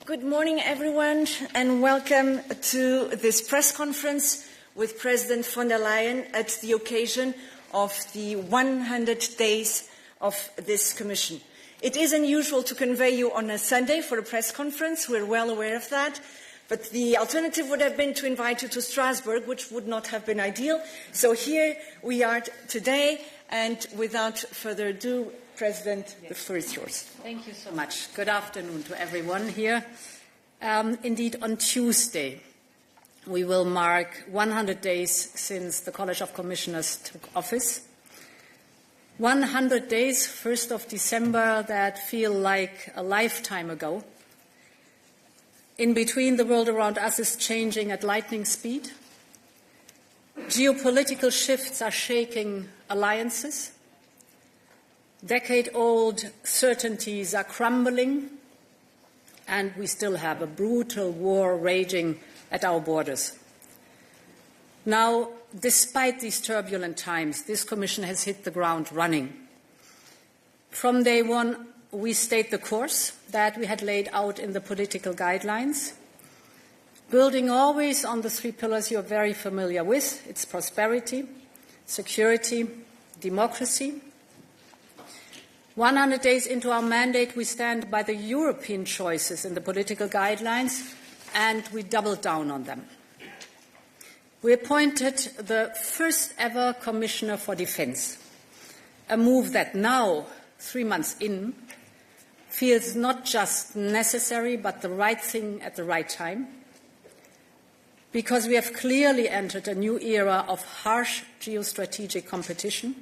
Good morning, everyone, and welcome to this press conference with President von der Leyen at the occasion of the 100 days of this Commission. It is unusual to convey you on a Sunday for a press conference. We're well aware of that. But the alternative would have been to invite you to Strasbourg, which would not have been ideal. So here we are today, and without further ado, President, the floor is yours. Thank you so much. Good afternoon to everyone here. Indeed, on Tuesday, we will mark 100 days since the College of Commissioners took office. 100 days, 1st of December, that feel like a lifetime ago. In between, the world around us is changing at lightning speed. Geopolitical shifts are shaking alliances. Decade-old certainties are crumbling, and we still have a brutal war raging at our borders. Now, despite these turbulent times, this Commission has hit the ground running. From day one, we stayed the course that we had laid out in the political guidelines, building always on the three pillars you're very familiar with. It's prosperity, security, democracy. 100 days into our mandate, we stand by the European choices in the political guidelines, and we doubled down on them. We appointed the first ever Commissioner for Defence, a move that now, 3 months in, feels not just necessary but the right thing at the right time, because we have clearly entered a new era of harsh geostrategic competition.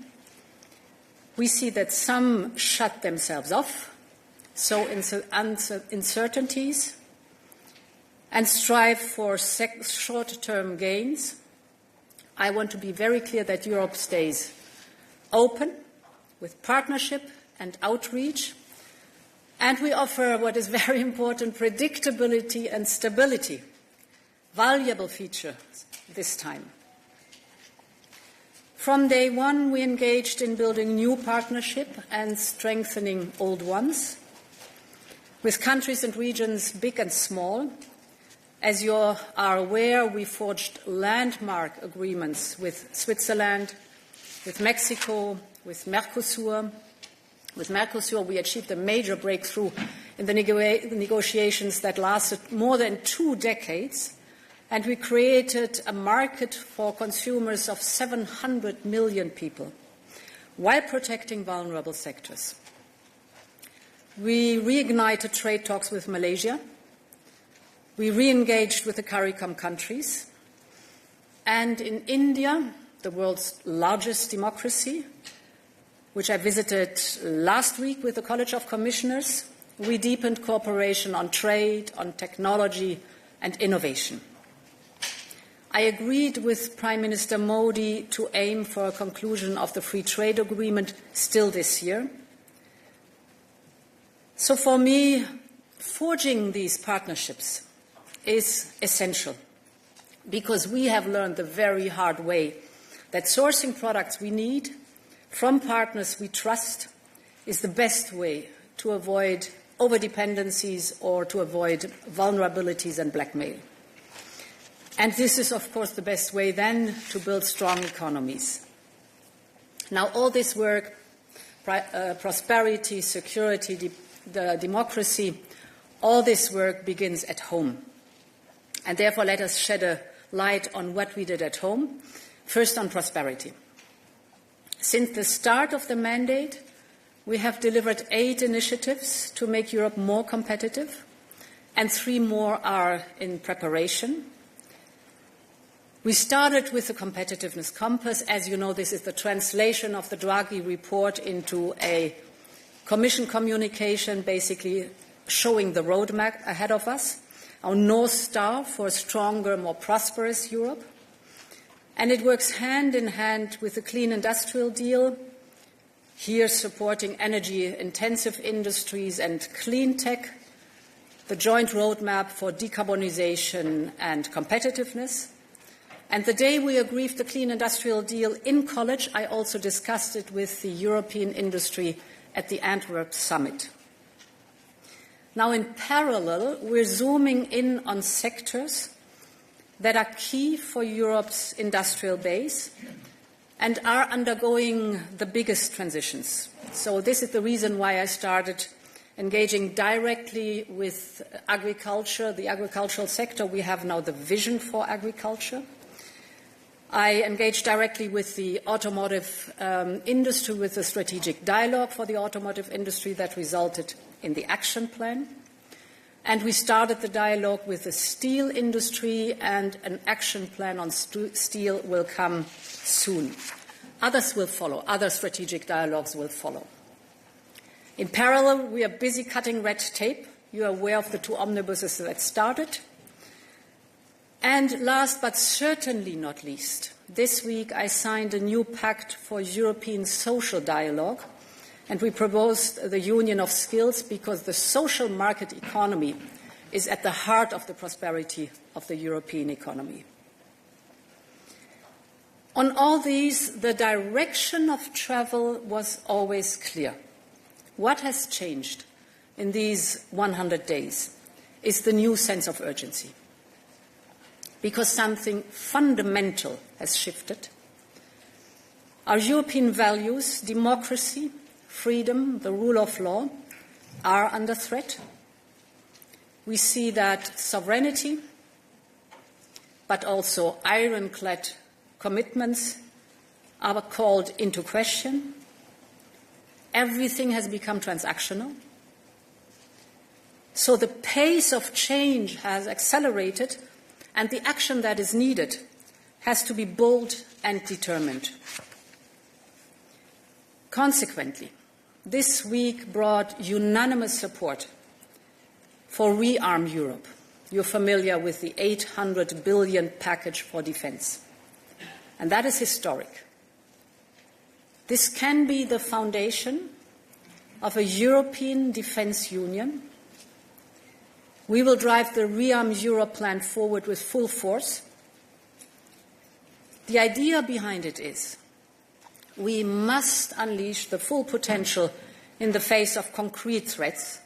We see that some shut themselves off, sow uncertainties, and strive for short-term gains. I want to be very clear that Europe stays open with partnership and outreach, and we offer what is very important, predictability and stability, valuable features this time. From day one, we engaged in building new partnership and strengthening old ones with countries and regions big and small. As you are aware, we forged landmark agreements with Switzerland, with Mexico, with Mercosur. With Mercosur, we achieved a major breakthrough in the negotiations that lasted more than 2 decades. And we created a market for consumers of 700 million people, while protecting vulnerable sectors. We reignited trade talks with Malaysia. We re-engaged with the CARICOM countries. And in India, the world's largest democracy, which I visited last week with the College of Commissioners, we deepened cooperation on trade, on technology and innovation. I agreed with Prime Minister Modi to aim for a conclusion of the free trade agreement still this year. So for me, forging these partnerships is essential, because we have learned the very hard way that sourcing products we need from partners we trust is the best way to avoid overdependencies or to avoid vulnerabilities and blackmail. And this is, of course, the best way then to build strong economies. Now, all this work, prosperity, security, democracy, all this work begins at home. And therefore, let us shed a light on what we did at home. First, on prosperity. Since the start of the mandate, we have delivered 8 initiatives to make Europe more competitive, and 3 more are in preparation. We started with the competitiveness compass. As you know, this is the translation of the Draghi report into a Commission communication, basically showing the roadmap ahead of us, our North Star for a stronger, more prosperous Europe. And it works hand in hand with the Clean Industrial Deal, here supporting energy-intensive industries and clean tech, the joint roadmap for decarbonisation and competitiveness. And the day we agreed the Clean Industrial Deal in College, I also discussed it with the European industry at the Antwerp Summit. Now, in parallel, we're zooming in on sectors that are key for Europe's industrial base and are undergoing the biggest transitions. So this is the reason why I started engaging directly with agriculture, the agricultural sector. We have now the vision for agriculture. I engaged directly with the automotive industry with a strategic dialogue for the automotive industry that resulted in the action plan. And we started the dialogue with the steel industry, and an action plan on steel will come soon. Others will follow. Other strategic dialogues will follow. In parallel, we are busy cutting red tape. You are aware of the 2 omnibuses that started. And last but certainly not least, this week I signed a new pact for European social dialogue, and we proposed the union of skills because the social market economy is at the heart of the prosperity of the European economy. On all these, the direction of travel was always clear. What has changed in these 100 days is the new sense of urgency, because something fundamental has shifted. Our European values, democracy, freedom, the rule of law, are under threat. We see that sovereignty, but also ironclad commitments are called into question. Everything has become transactional. So the pace of change has accelerated, and the action that is needed has to be bold and determined. Consequently, this week brought unanimous support for Rearm Europe. You're familiar with the 800 billion package for defence. And that is historic. This can be the foundation of a European defence union. We will drive the Rearm Europe plan forward with full force. The idea behind it is we must unleash the full potential in the face of concrete threats.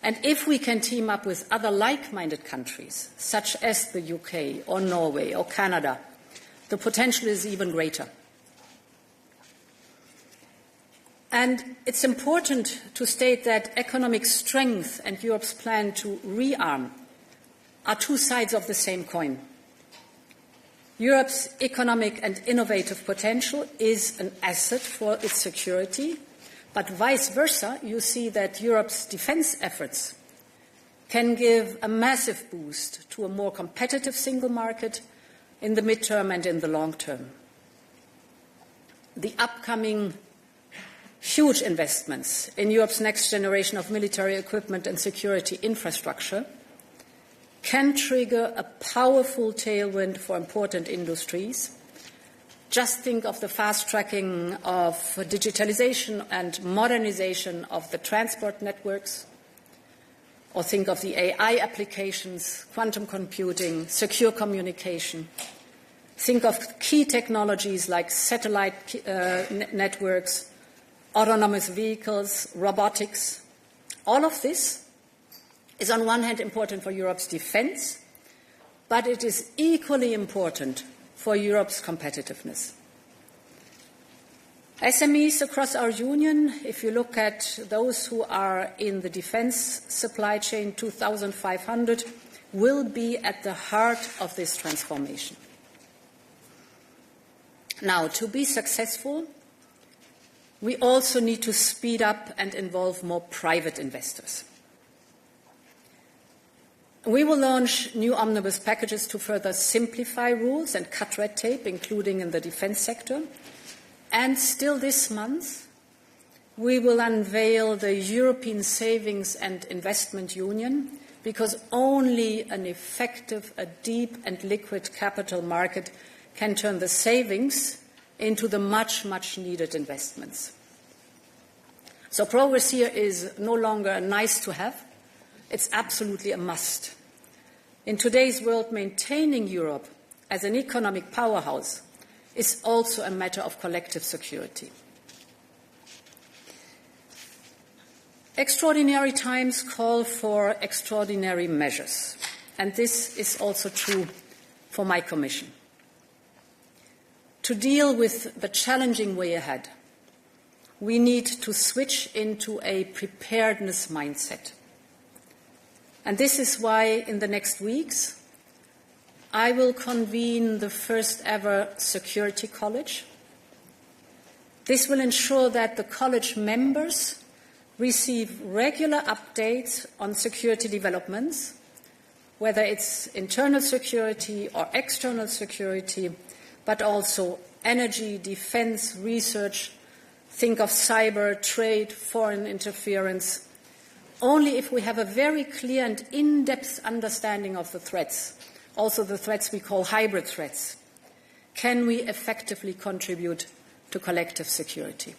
And if we can team up with other like-minded countries, such as the UK or Norway or Canada, the potential is even greater. And it's important to state that economic strength and Europe's plan to rearm are 2 sides of the same coin. Europe's economic and innovative potential is an asset for its security, but vice versa, you see that Europe's defence efforts can give a massive boost to a more competitive single market in the midterm and in the long term. The upcoming huge investments in Europe's next generation of military equipment and security infrastructure can trigger a powerful tailwind for important industries. Just think of the fast-tracking of digitalization and modernization of the transport networks, or think of the AI applications, quantum computing, secure communication. Think of key technologies like satellite networks, autonomous vehicles, robotics. All of this is on one hand important for Europe's defence, but it is equally important for Europe's competitiveness. SMEs across our union, if you look at those who are in the defence supply chain, 2,500, will be at the heart of this transformation. Now, to be successful, we also need to speed up and involve more private investors. We will launch new omnibus packages to further simplify rules and cut red tape, including in the defence sector. And still this month, we will unveil the European Savings and Investment Union, because only an effective, a deep and liquid capital market can turn the savings into the much, much needed investments. So progress here is no longer a nice to have, it's absolutely a must. In today's world, maintaining Europe as an economic powerhouse is also a matter of collective security. Extraordinary times call for extraordinary measures, and this is also true for my Commission. To deal with the challenging way ahead, we need to switch into a preparedness mindset. And this is why in the next weeks I will convene the first ever Security College. This will ensure that the college members receive regular updates on security developments, whether it's internal security or external security, but also energy, defense, research. Think of cyber, trade, foreign interference. Only if we have a very clear and in-depth understanding of the threats, also the threats we call hybrid threats, can we effectively contribute to collective security.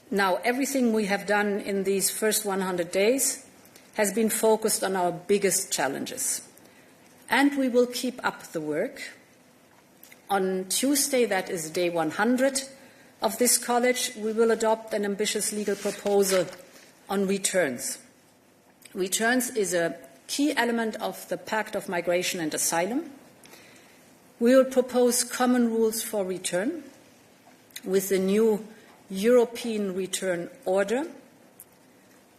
Now, everything we have done in these first 100 days has been focused on our biggest challenges. And we will keep up the work. On Tuesday, that is day 100 of this college, we will adopt an ambitious legal proposal on returns. Returns is a key element of the Pact of Migration and Asylum. We will propose common rules for return with the new European return order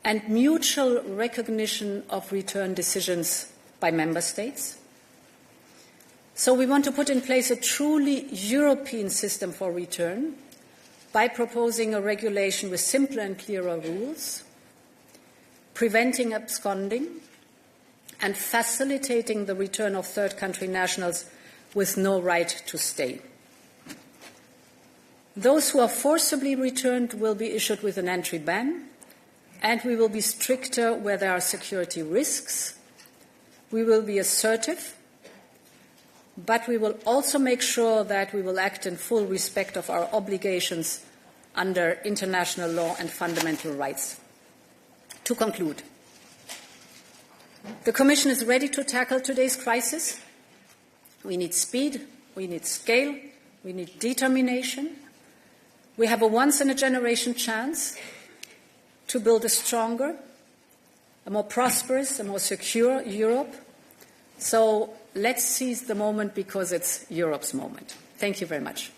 and mutual recognition of return decisions by member states. So we want to put in place a truly European system for return by proposing a regulation with simpler and clearer rules, preventing absconding, and facilitating the return of third country nationals with no right to stay. Those who are forcibly returned will be issued with an entry ban, and we will be stricter where there are security risks. We will be assertive, but we will also make sure that we will act in full respect of our obligations under international law and fundamental rights. To conclude, the Commission is ready to tackle today's crisis. We need speed, we need scale, we need determination. We have a once-in-a-generation chance to build a stronger, a more prosperous, a more secure Europe. So let's seize the moment because it's Europe's moment. Thank you very much.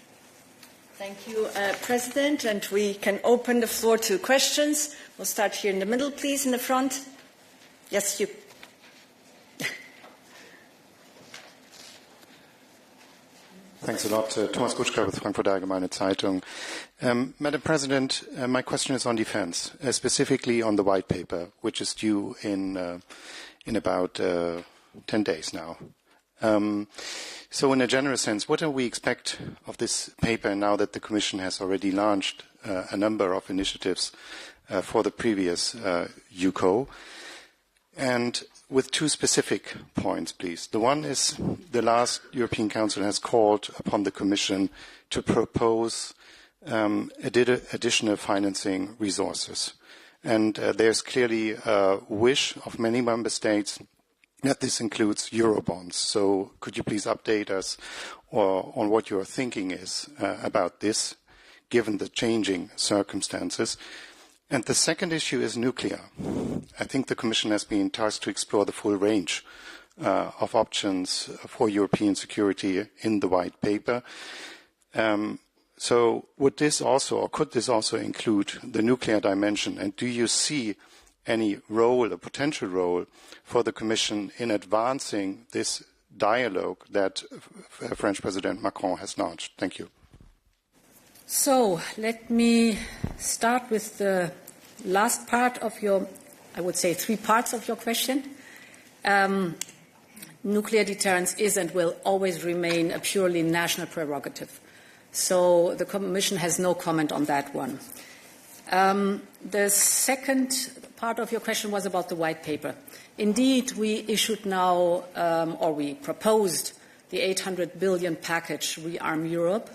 Thank you, President. And we can open the floor to questions. We'll start here in the middle, please, in the front. Yes, you. Thanks a lot. Thomas Kutschka with Frankfurter Allgemeine Zeitung. Madam President, my question is on defense, specifically on the white paper, which is due in about 10 days now. So in a general sense, what do we expect of this paper now that the Commission has already launched a number of initiatives for the previous UCO? And with two specific points, please. The one is the last European Council has called upon the Commission to propose additional financing resources. And there's clearly a wish of many member states that this includes Eurobonds. So could you please update us on what your thinking is about this, given the changing circumstances? And the second issue is nuclear. I think the Commission has been tasked to explore the full range of options for European security in the white paper. So would this also, or could this also include the nuclear dimension? And do you see any role, a potential role, for the Commission in advancing this dialogue that French President Macron has launched? Thank you. So let me start with the last part of your, I would say 3 parts of your question. Nuclear deterrence is and will always remain a purely national prerogative. So the Commission has no comment on that one. The second part of your question was about the white paper. Indeed, we issued now, or we proposed the 800 billion package, Rearm Europe.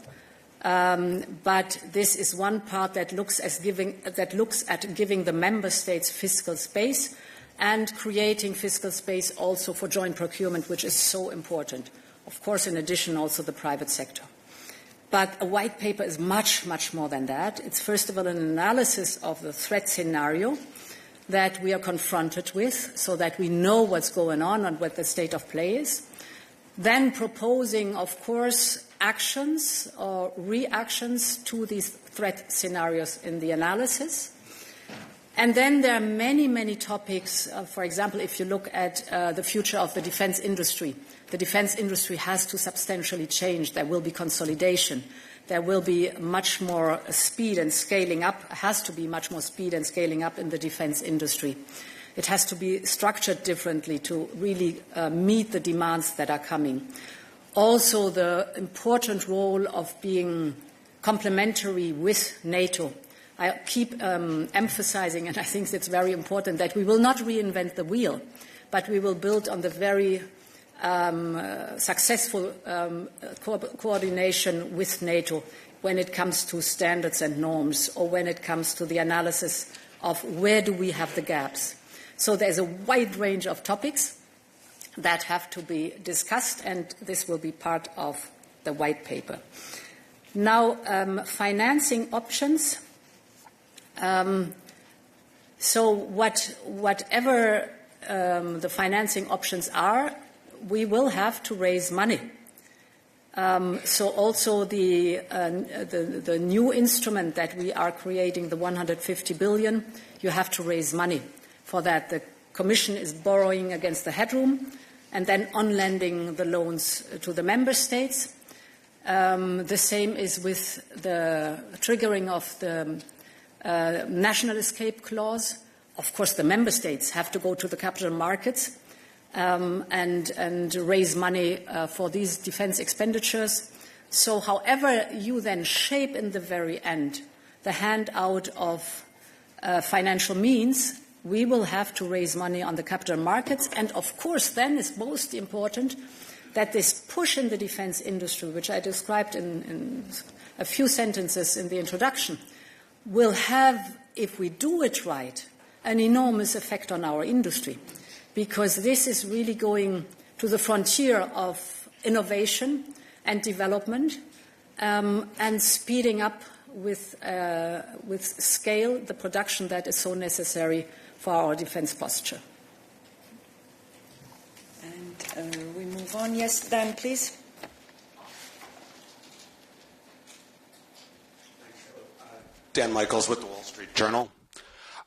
But this is one part that looks at giving the member states fiscal space and creating fiscal space also for joint procurement, which is so important. Of course, in addition, also the private sector. But a white paper is much, much more than that. It's first of all an analysis of the threat scenario that we are confronted with so that we know what's going on and what the state of play is. Then proposing, of course, actions or reactions to these threat scenarios in the analysis. And then there are many, many topics. For example, if you look at the future of the defense industry, the defense industry has to substantially change. There will be consolidation. There will be much more speed and scaling up, has to be much more speed and scaling up in the defense industry. It has to be structured differently to really meet the demands that are coming. Also, the important role of being complementary with NATO. I keep emphasizing, and I think it's very important, that we will not reinvent the wheel, but we will build on the very successful coordination with NATO when it comes to standards and norms, or when it comes to the analysis of where do we have the gaps. So there's a wide range of topics that have to be discussed, and this will be part of the white paper. Now, financing options. So whatever the financing options are, we will have to raise money. So also the new instrument that we are creating, the 150 billion, you have to raise money. For that, the Commission is borrowing against the headroom and then on-lending the loans to the member states. The same is with the triggering of the national escape clause. Of course, the member states have to go to the capital markets and raise money for these defense expenditures. So however you then shape in the very end the handout of financial means, we will have to raise money on the capital markets. And of course, then it's most important that this push in the defense industry, which I described in a few sentences in the introduction, will have, if we do it right, an enormous effect on our industry, because this is really going to the frontier of innovation and development and speeding up with scale the production that is so necessary for our defense posture. And we move on. Yes, Dan, please. Dan Michaels with the Wall Street Journal.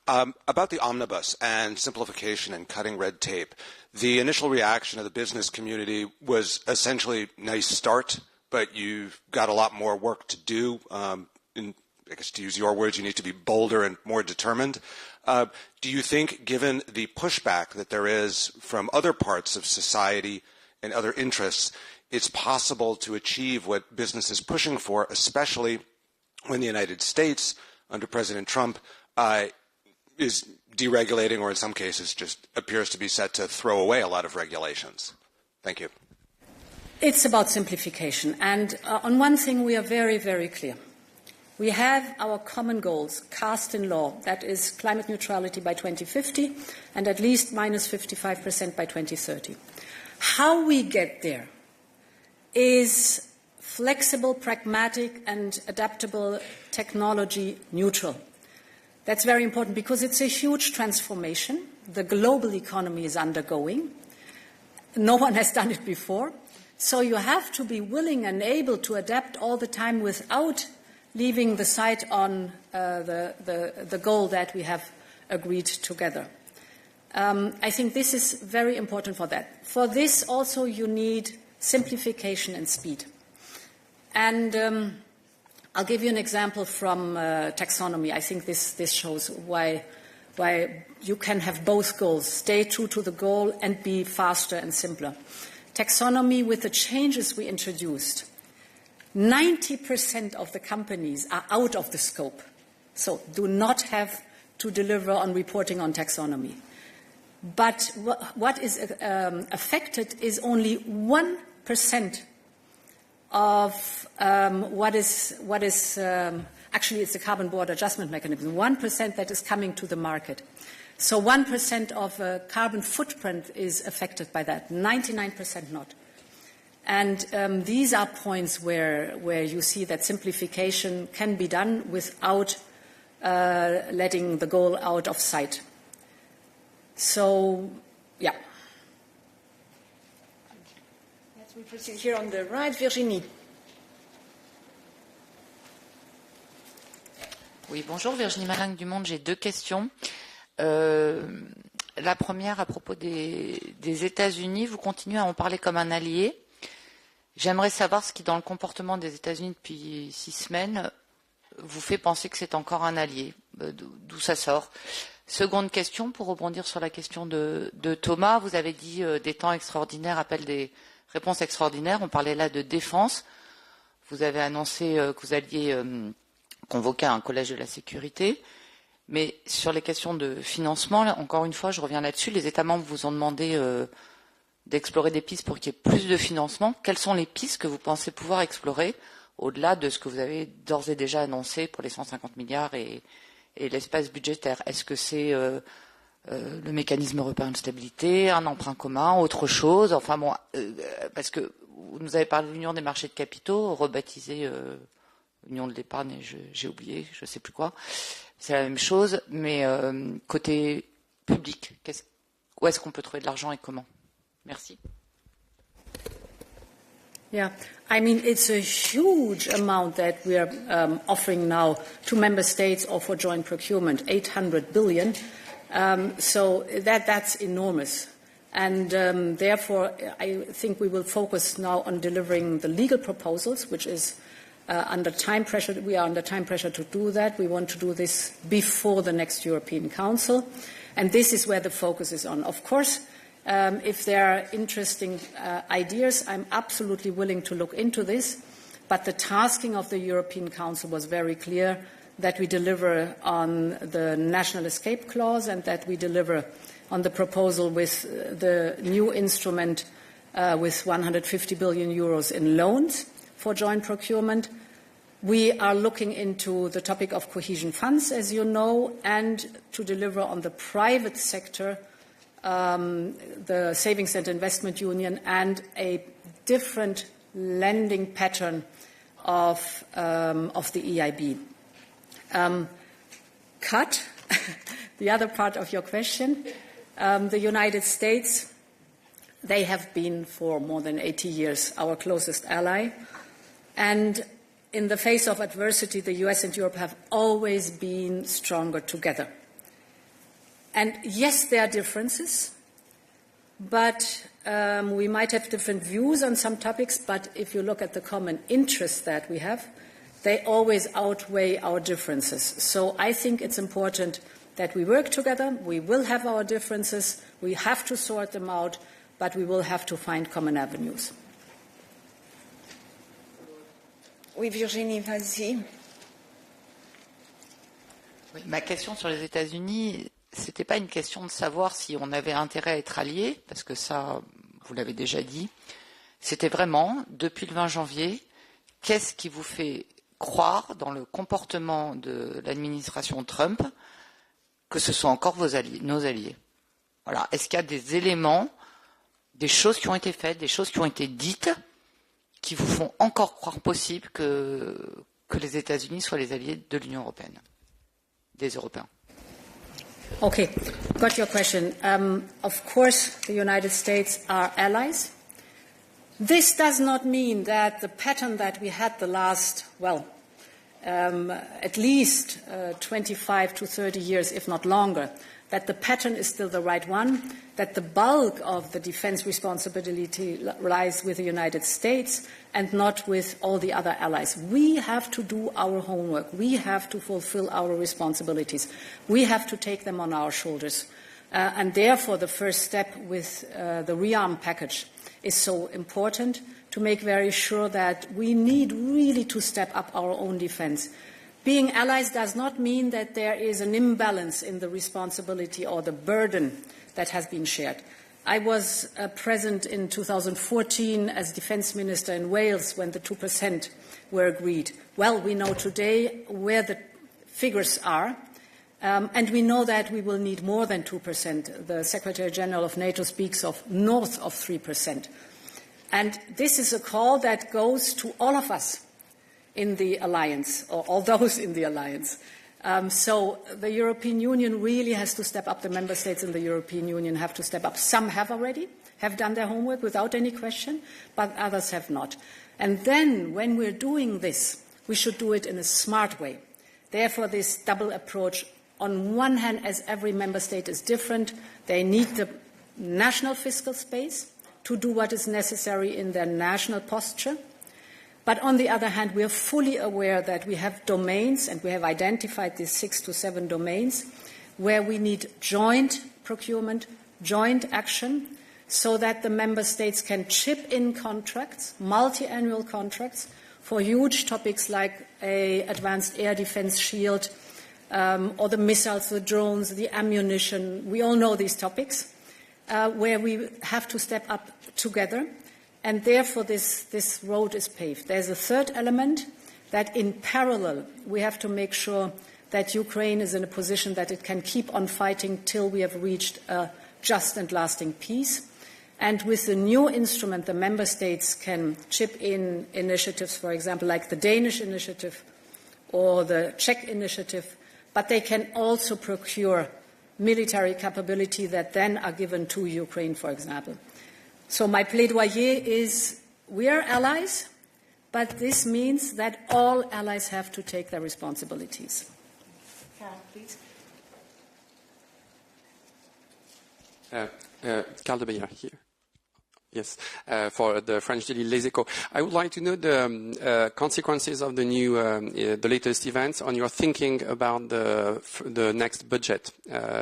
About the omnibus and simplification and cutting red tape, the initial reaction of the business community was essentially nice start, but you've got a lot more work to do. I guess to use your words, you need to be bolder and more determined. Do you think, given the pushback that there is from other parts of society and other interests, it's possible to achieve what business is pushing for, especially when the United States, under President Trump, is deregulating, or in some cases just appears to be set to throw away a lot of regulations? Thank you. It's about simplification. And on one thing we are very, very clear. We have our common goals cast in law, that is climate neutrality by 2050 and at least minus 55% by 2030. How we get there is flexible, pragmatic and adaptable, technology neutral. That's very important because it's a huge transformation. The global economy is undergoing. No one has done it before. So you have to be willing and able to adapt all the time without leaving the sight on the goal that we have agreed together. I think this is very important for that. For this also you need simplification and speed. And I'll give you an example from taxonomy. I think this shows why you can have both goals, stay true to the goal and be faster and simpler. Taxonomy, with the changes we introduced, 90% of the companies are out of the scope, so do not have to deliver on reporting on taxonomy. But what is affected is only 1% of what is actually it's the carbon border adjustment mechanism, 1% that is coming to the market. So 1% of carbon footprint is affected by that, 99% not. And these are points where you see that simplification can be done without letting the goal out of sight. So, yeah. Let's proceed here on the right, Virginie. Oui, bonjour, Virginie Malingue du Monde. J'ai deux questions. La première, à propos des États-Unis, vous continuez à en parler comme un allié. J'aimerais savoir ce qui, dans le comportement des États-Unis depuis 6 semaines, vous fait penser que c'est encore un allié. D'où ça sort. Seconde question, pour rebondir sur la question de Thomas, vous avez dit des temps extraordinaires appellent des réponses extraordinaires. On parlait là de défense. Vous avez annoncé que vous alliez convoquer un collège de la sécurité. Mais sur les questions de financement, là, encore une fois, je reviens là-dessus. Les États membres vous ont demandé d'explorer des pistes pour qu'il y ait plus de financement. Quelles sont les pistes que vous pensez pouvoir explorer au-delà de ce que vous avez d'ores et déjà annoncé pour les 150 milliards et l'espace budgétaire? Est-ce que c'est le mécanisme européen de stabilité, un emprunt commun, autre chose? Enfin bon, parce que vous nous avez parlé de l'union des marchés de capitaux, rebaptisée union de l'épargne, et j'ai oublié, je ne sais plus quoi. C'est la même chose, mais côté public, où est-ce qu'on peut trouver de l'argent et comment? Merci. Yeah, I mean, it's a huge amount that we are offering now to member states or for joint procurement, 800 billion. So that's enormous. And therefore, I think we will focus now on delivering the legal proposals, which is under time pressure. We are under time pressure to do that. We want to do this before the next European Council. And this is where the focus is on. Of course, if there are interesting ideas, I'm absolutely willing to look into this. But the tasking of the European Council was very clear, that we deliver on the national escape clause and that we deliver on the proposal with the new instrument with 150 billion euros in loans for joint procurement. We are looking into the topic of cohesion funds, as you know, and to deliver on the private sector, the Savings and Investment Union, and a different lending pattern of the EIB. Cut, the other part of your question, the United States, they have been for more than 80 years our closest ally. And in the face of adversity, the US and Europe have always been stronger together. And yes, there are differences, but we might have different views on some topics, but if you look at the common interests that we have, they always outweigh our differences. So I think it's important that we work together. We will have our differences. We have to sort them out, but we will have to find common avenues. Oui, Virginie, vas-y. Oui, ma question sur les États-Unis, c'était pas une question de savoir si on avait intérêt à être alliés, parce que ça, vous l'avez déjà dit. C'était vraiment, depuis le 20 janvier, qu'est-ce qui vous fait croire dans le comportement de l'administration Trump que ce sont encore nos alliés? Voilà. Est-ce qu'il y a des éléments, des choses qui ont été faites, des choses qui ont été dites, qui vous font encore croire possible que les États-Unis soient les alliés de l'Union européenne, des Européens? Okay, got your question. Of course, the United States are allies. This does not mean that the pattern that we had the last, at least 25 to 30 years, if not longer, that the pattern is still the right one, that the bulk of the defense responsibility lies with the United States and not with all the other allies. We have to do our homework. We have to fulfill our responsibilities. We have to take them on our shoulders. And therefore, the first step with the Rearm package is so important, to make very sure that we need really to step up our own defense. Being allies does not mean that there is an imbalance in the responsibility or the burden that has been shared. I was present in 2014 as Defence Minister in Wales when the 2% were agreed. Well, we know today where the figures are, and we know that we will need more than 2%. The Secretary General of NATO speaks of north of 3%. And this is a call that goes to all of us in the alliance, or all those in the alliance. So the European Union really has to step up. The member states in the European Union have to step up. Some have already, have done their homework without any question, but others have not. And then, when we're doing this, we should do it in a smart way. Therefore, this double approach, on one hand, as every member state is different, they need the national fiscal space to do what is necessary in their national posture. But on the other hand, we are fully aware that we have domains, and we have identified these 6 to 7 domains, where we need joint procurement, joint action, so that the member states can chip in contracts, multi-annual contracts, for huge topics like an advanced air defense shield, or the missiles, the drones, the ammunition. We all know these topics, where we have to step up together. And therefore, this road is paved. There's a third element, that in parallel, we have to make sure that Ukraine is in a position that it can keep on fighting till we have reached a just and lasting peace. And with the new instrument, the member states can chip in initiatives, for example, like the Danish initiative or the Czech initiative, but they can also procure military capability that then are given to Ukraine, for example. So my plaidoyer is, we are allies, but this means that all allies have to take their responsibilities. Carol, please. Carl de Beyer here. Yes, for the French daily Les Echos. I would like to know the consequences of the new, the latest events on your thinking about the next budget,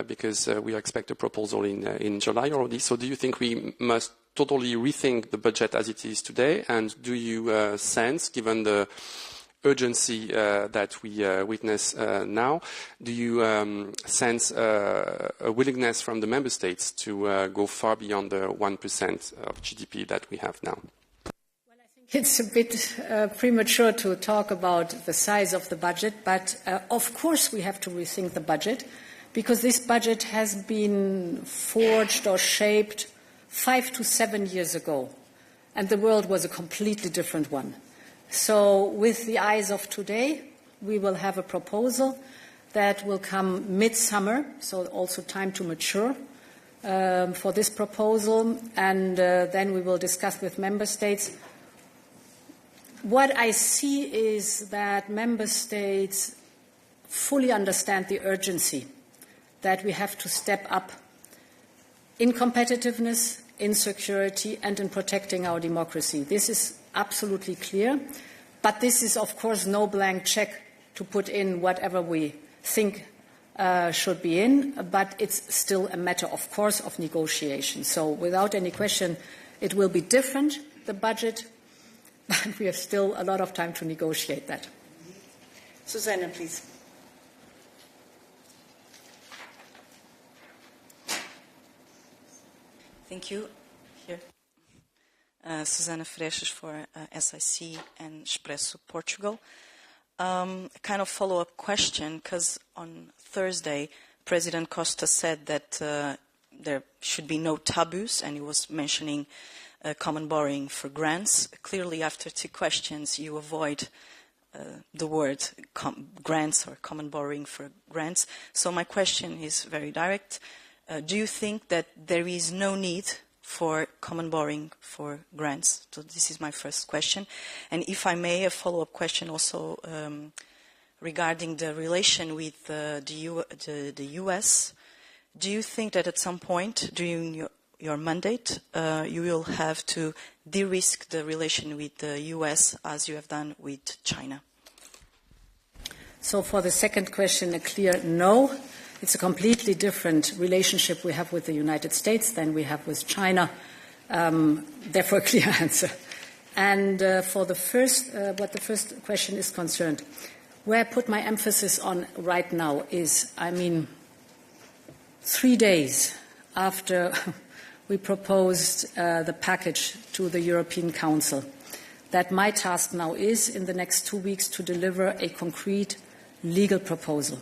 because we expect a proposal in July already. So do you think we must totally rethink the budget as it is today? And do you sense, given the urgency that we witness now, do you sense a willingness from the member states to go far beyond the 1% of GDP that we have now? Well, I think it's a bit premature to talk about the size of the budget, but of course we have to rethink the budget, because this budget has been forged or shaped 5 to 7 years ago, and the world was a completely different one. So with the eyes of today, we will have a proposal that will come mid-summer, so also time to mature for this proposal, and then we will discuss with member states. What I see is that member states fully understand the urgency that we have to step up in competitiveness, in security, and in protecting our democracy. This is absolutely clear, but this is, of course, no blank check to put in whatever we think should be in, but it's still a matter, of course, of negotiation. So without any question, it will be different, the budget, but we have still a lot of time to negotiate that. Susanna, please. Thank you. Here. Susana Freixas for SIC and Expresso Portugal. A kind of follow-up question, because on Thursday, President Costa said that there should be no taboos, and he was mentioning common borrowing for grants. Clearly, after 2 questions, you avoid the word grants or common borrowing for grants. So my question is very direct. Do you think that there is no need for common borrowing for grants? So this is my first question. And if I may, a follow-up question also regarding the relation with the US. Do you think that at some point during your mandate you will have to de-risk the relation with the US as you have done with China? So for the second question, a clear no. It's a completely different relationship we have with the United States than we have with China. Therefore, a clear answer. And for the first, what the first question is concerned, where I put my emphasis on right now is, 3 days after we proposed the package to the European Council, that my task now is, in the next 2 weeks, to deliver a concrete legal proposal.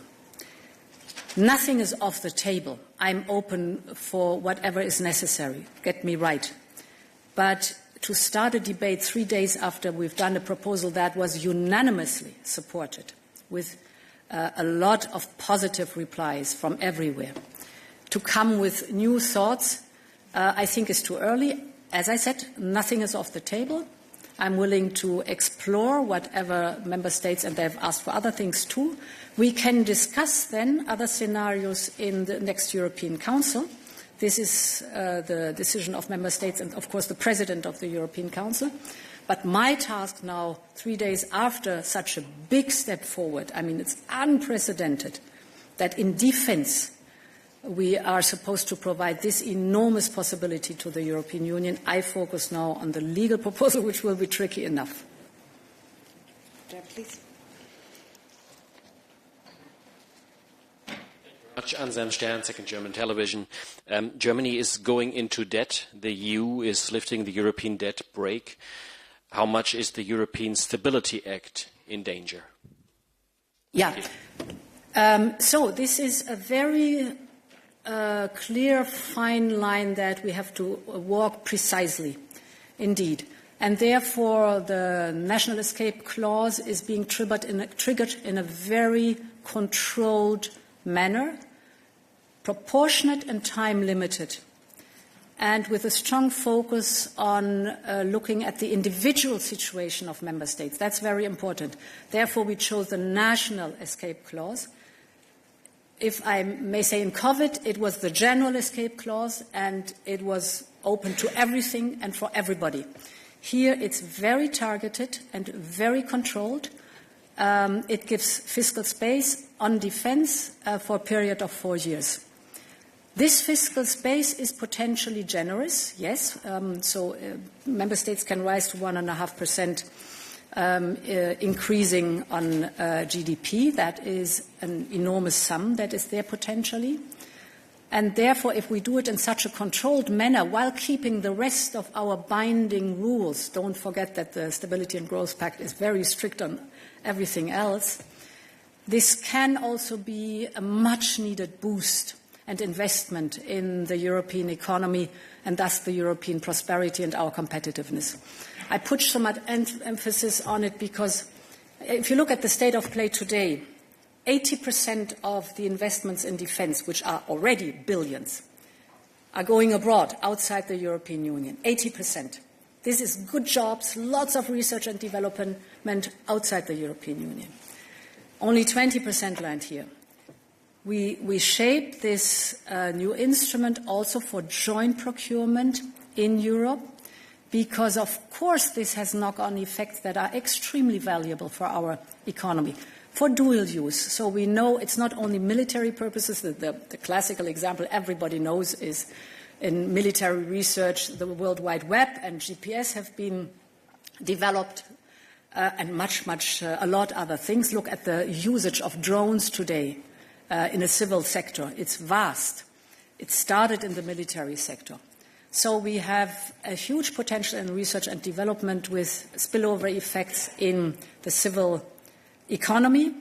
Nothing is off the table. I'm open for whatever is necessary. Get me right. But to start a debate 3 days after we've done a proposal that was unanimously supported, with a lot of positive replies from everywhere. To come with new thoughts, I think is too early. As I said, nothing is off the table. I'm willing to explore whatever member states, and they've asked for other things too. We can discuss then other scenarios in the next European Council. This is the decision of member states and, of course, the president of the European Council. But my task now, 3 days after such a big step forward, I mean, it's unprecedented that in defense we are supposed to provide this enormous possibility to the European Union. I focus now on the legal proposal, which will be tricky enough. Please. Anselm Stern, Second German Television. Germany is going into debt. The EU is lifting the European debt brake. How much is the European Stability Act in danger? Yeah. So this is a very clear, fine line that we have to walk precisely, indeed. And therefore, the national escape clause is being triggered in a very controlled manner, proportionate and time-limited, and with a strong focus on looking at the individual situation of member states. That's very important. Therefore, we chose the national escape clause. If I may say, in COVID, it was the general escape clause, and it was open to everything and for everybody. Here, it's very targeted and very controlled. It gives fiscal space on defense for a period of 4 years. This fiscal space is potentially generous, yes. Member states can rise to 1.5%, increasing on GDP. That is an enormous sum that is there potentially. And therefore, if we do it in such a controlled manner while keeping the rest of our binding rules, don't forget that the Stability and Growth Pact is very strict on everything else, this can also be a much-needed boost and investment in the European economy and thus the European prosperity and our competitiveness. I put some emphasis on it because if you look at the state of play today, 80% of the investments in defense, which are already billions, are going abroad, outside the European Union. 80%. This is good jobs, lots of research and development outside the European Union. Only 20% land here. We shape this new instrument also for joint procurement in Europe because, of course, this has knock-on effects that are extremely valuable for our economy, for dual use. So we know it's not only military purposes. The classical example everybody knows is in military research, the World Wide Web and GPS have been developed and a lot other things. Look at the usage of drones today. In the civil sector. It's vast. It started in the military sector. So we have a huge potential in research and development with spillover effects in the civil economy,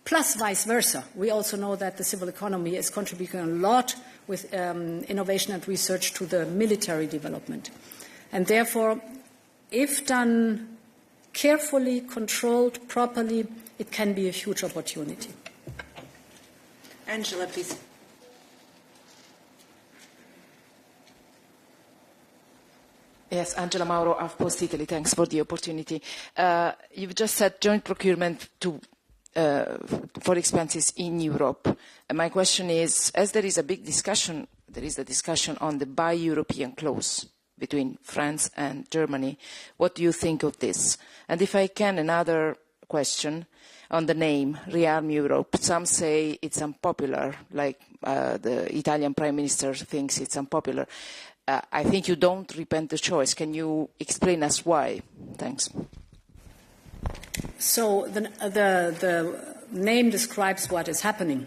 plus vice versa. We also know that the civil economy is contributing a lot with innovation and research to the military development. And therefore, if done carefully, controlled, properly, it can be a huge opportunity. Angela, please. Yes, Angela Mauro of Post Italy. Thanks for the opportunity. You've just said joint procurement for expenses in Europe. And my question is, as there is a big discussion, there is a discussion on the Buy European clause between France and Germany. What do you think of this? And if I can, another question on the name, Rearm Europe. Some say it's unpopular, like the Italian Prime Minister thinks it's unpopular. I think you don't repent the choice. Can you explain us why? Thanks. So the name describes what is happening.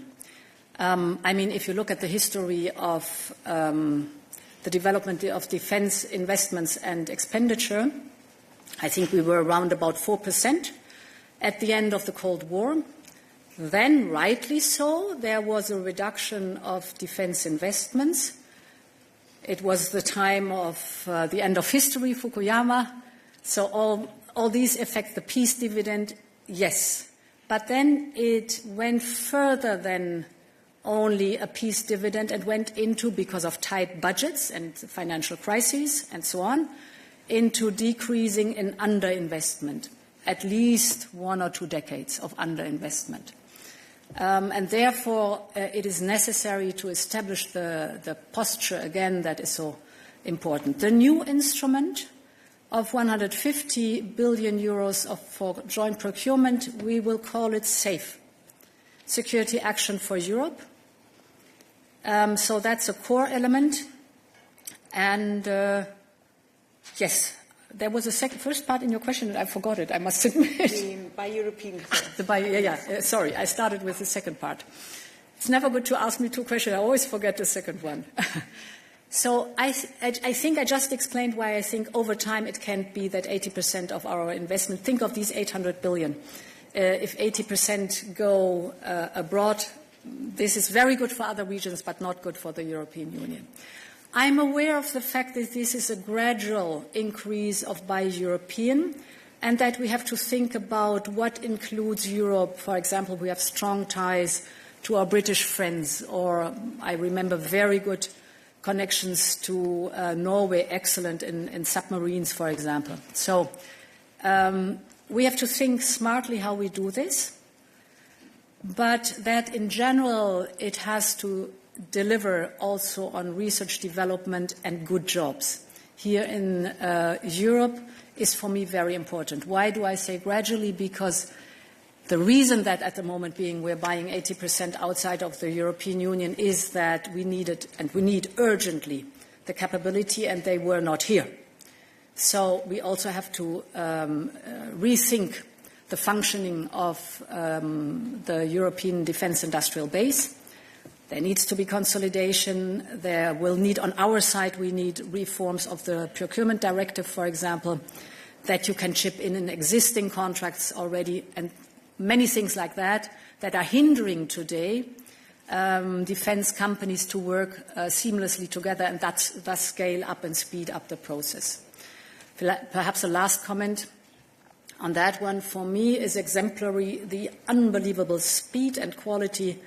I mean, if you look at the history of the development of defense investments and expenditure, I think we were around about 4%. At the end of the Cold War. Then, rightly so, there was a reduction of defense investments. It was the time of the end of history, Fukuyama. So all these affect the peace dividend, yes. But then it went further than only a peace dividend and went into, because of tight budgets and financial crises and so on, into decreasing in underinvestment, at least 1 or 2 decades of underinvestment. And therefore, it is necessary to establish the posture again that is so important. The new instrument of 150 billion euros for joint procurement, we will call it SAFE, Security Action for Europe. So that's a core element. And yes, there was a first part in your question and I forgot it, I must admit. By European. Sorry, I started with the second part. It's never good to ask me 2 questions. I always forget the second one. So I think I just explained why I think over time it can't be that 80% of our investment, think of these 800 billion. If 80% go abroad, this is very good for other regions, but not good for the European Union. I'm aware of the fact that this is a gradual increase of buy European, and that we have to think about what includes Europe. For example, we have strong ties to our British friends, or I remember very good connections to Norway, excellent in submarines, for example. So we have to think smartly how we do this, but that in general it has to deliver also on research development and good jobs. Here in Europe is for me very important. Why do I say gradually? Because the reason that at the moment being we're buying 80% outside of the European Union is that we needed, and we need urgently, the capability, and they were not here. So we also have to rethink the functioning of the European defence industrial base. There needs to be consolidation. There will need, on our side, we need reforms of the procurement directive, for example, that you can chip in existing contracts already, and many things like that that are hindering today defence companies to work seamlessly together and thus scale up and speed up the process. Perhaps a last comment on that one for me is exemplary, the unbelievable speed and quality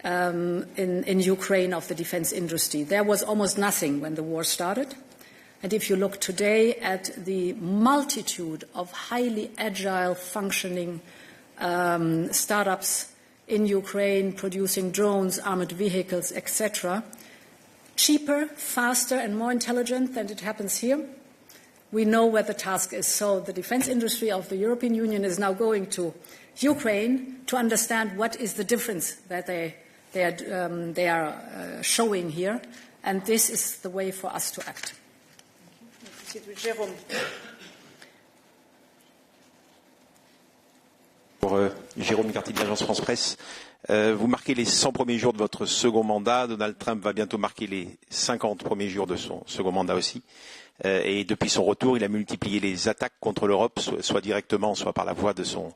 in Ukraine of the defence industry. There was almost nothing when the war started. And if you look today at the multitude of highly agile, functioning startups in Ukraine producing drones, armored vehicles, etc., cheaper, faster, and more intelligent than it happens here, we know where the task is. So the defence industry of the European Union is now going to Ukraine to understand what is the difference that they are showing here, and this is the way for us to act. Jérôme. Jérôme Cartier de l'agence France Presse. Vous marquez les 100 premiers jours de votre second mandat. Donald Trump va bientôt marquer les 50 premiers jours de son second mandat aussi. Et depuis son retour, il a multiplié les attaques contre l'Europe, soit directement, soit par la voix de son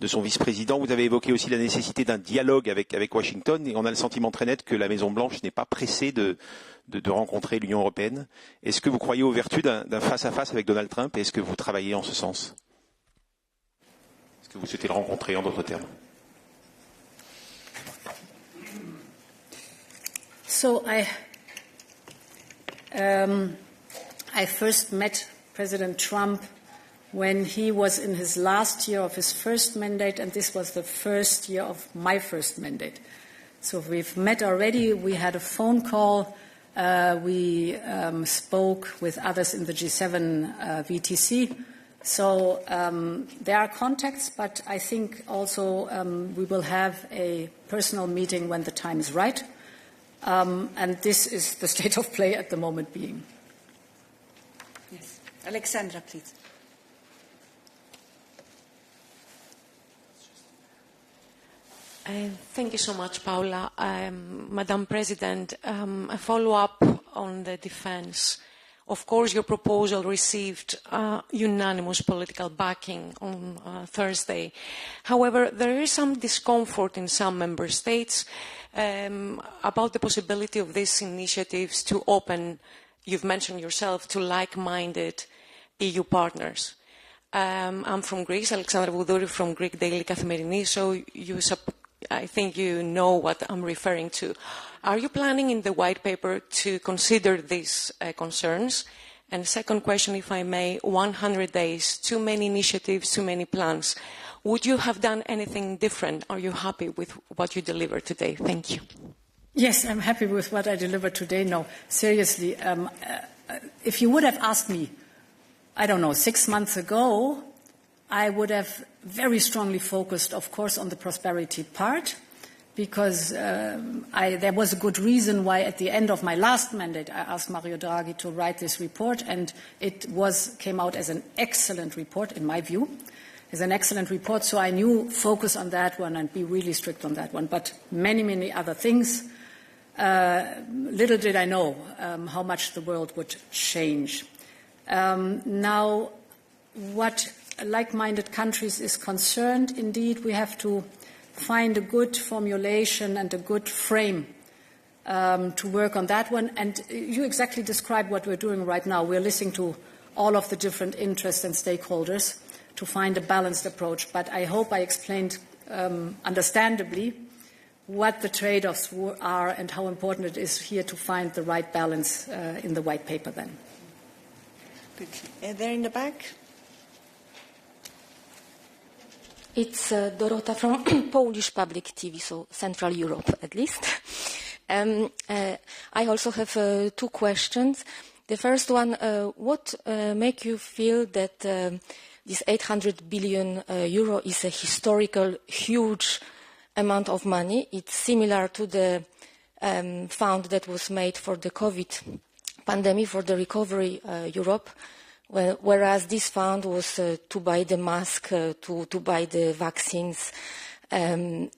vice-président. Vous avez évoqué aussi la nécessité d'un dialogue avec Washington, et on a le sentiment très net que la Maison-Blanche n'est pas pressée de rencontrer l'Union européenne. Est-ce que vous croyez aux vertus d'un face-à-face avec Donald Trump, et est-ce que vous travaillez en ce sens? Est-ce que vous souhaitez le rencontrer, en d'autres termes? So I first met President Trump when he was in his last year of his first mandate, and this was the first year of my first mandate. So we've met already. We had a phone call. We spoke with others in the G7 VTC. So there are contacts, but I think also we will have a personal meeting when the time is right. And this is the state of play at the moment being. Yes. Alexandra, please. Thank you so much, Paula. Madam President, a follow-up on the defense. Of course, your proposal received unanimous political backing on Thursday. However, there is some discomfort in some member states about the possibility of these initiatives to open, you've mentioned yourself, to like-minded EU partners. I'm from Greece, Alexandra Voudouri from Greek Daily Καθημερινή, so I think you know what I'm referring to. Are you planning in the white paper to consider these concerns? And second question, if I may, 100 days, too many initiatives, too many plans. Would you have done anything different? Are you happy with what you delivered today? Thank you. Yes, I'm happy with what I delivered today. No, seriously, if you would have asked me, I don't know, 6 months ago, I would have very strongly focused, of course, on the prosperity part, because there was a good reason why at the end of my last mandate I asked Mario Draghi to write this report, and it came out as an excellent report, in my view, as an excellent report, so I knew focus on that one and be really strict on that one. But many, many other things, little did I know how much the world would change. Now, what like-minded countries is concerned, indeed, we have to find a good formulation and a good frame to work on that one. And you exactly described what we're doing right now. We're listening to all of the different interests and stakeholders to find a balanced approach. But I hope I explained understandably what the trade-offs are and how important it is here to find the right balance in the white paper then. There in the back. It's Dorota from Polish Public TV, so Central Europe at least. I also have 2 questions. The first one, what makes you feel that this 800 billion euro is a historical, huge amount of money? It's similar to the fund that was made for the COVID pandemic, for the recovery Europe, whereas this fund was to buy the mask, to buy the vaccines, and